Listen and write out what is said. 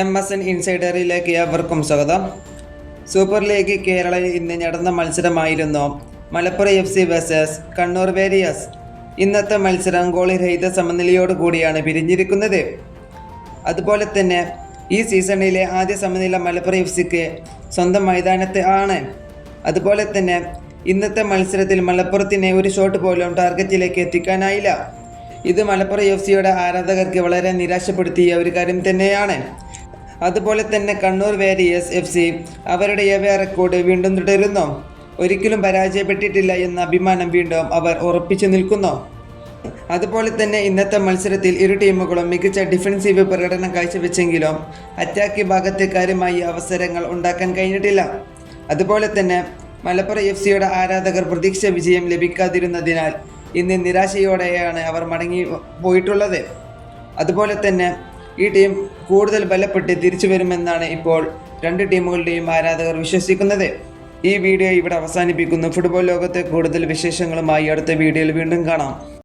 MSN ഇൻസൈഡറിലേക്ക് ഏവർക്കും സ്വാഗതം. Super league കേരളയിൽ ഇന്ന് നടന്ന മത്സരമായിരുന്നു Malappuram FC versus Kannur warriors. ഇന്നത്തെ മത്സരം ഗോളിരഹിത സമനിലയോടുകൂടിയാണ് പിരിഞ്ഞിരിക്കുന്നത്. അതുപോലെ തന്നെ ഈ സീസണിലെ ആദ്യ സമനില മലപ്പുറം FCക്ക് സ്വന്തം മൈതാനത്ത് ആണ്. അതുപോലെ തന്നെ ഇന്നത്തെ മത്സരത്തിൽ മലപ്പുറത്തിന് ഒരു ഷോട്ട് പോലും ടാർഗറ്റിലേക്ക് എത്തിക്കാനായില്ല. ഇത് മലപ്പുറം FCയുടെ ആരാധകർക്ക് വളരെ നിരാശപ്പെടുത്തിയ ഒരു കാര്യം തന്നെയാണ്. അതുപോലെ തന്നെ കണ്ണൂർ വാരിയേഴ്സ് FC അവരുടെ എവേ റെക്കോർഡ് വീണ്ടും തുടരുന്നു. ഒരിക്കലും പരാജയപ്പെട്ടിട്ടില്ല എന്ന അഭിമാനം വീണ്ടും അവർ ഉറപ്പിച്ചു നിൽക്കുന്നു. അതുപോലെ തന്നെ ഇന്നത്തെ മത്സരത്തിൽ ഇരു ടീമുകളും മികച്ച ഡിഫൻസീവ് പ്രകടനം കാഴ്ചവെച്ചെങ്കിലും അറ്റാക്ക് ഭാഗത്ത് കാര്യമായി അവസരങ്ങൾ ഉണ്ടാക്കാൻ കഴിഞ്ഞിട്ടില്ല. അതുപോലെ തന്നെ മലപ്പുറം FCയുടെ ആരാധകർ പ്രതീക്ഷ വിജയം ലഭിക്കാതിരുന്നതിനാൽ ഇന്ന് നിരാശയോടെയാണ് അവർ മടങ്ങി പോയിട്ടുള്ളത്. അതുപോലെ തന്നെ ഈ ടീം കൂടുതൽ ബലപ്പെട്ട് തിരിച്ചു വരുമെന്നാണ് ഇപ്പോൾ രണ്ട് ടീമുകളുടെയും ആരാധകർ വിശ്വസിക്കുന്നത്. ഈ വീഡിയോ ഇവിടെ അവസാനിപ്പിക്കുന്നു. ഫുട്ബോൾ ലോകത്തെ കൂടുതൽ വിശേഷങ്ങളുമായി അടുത്ത വീഡിയോയിൽ വീണ്ടും കാണാം.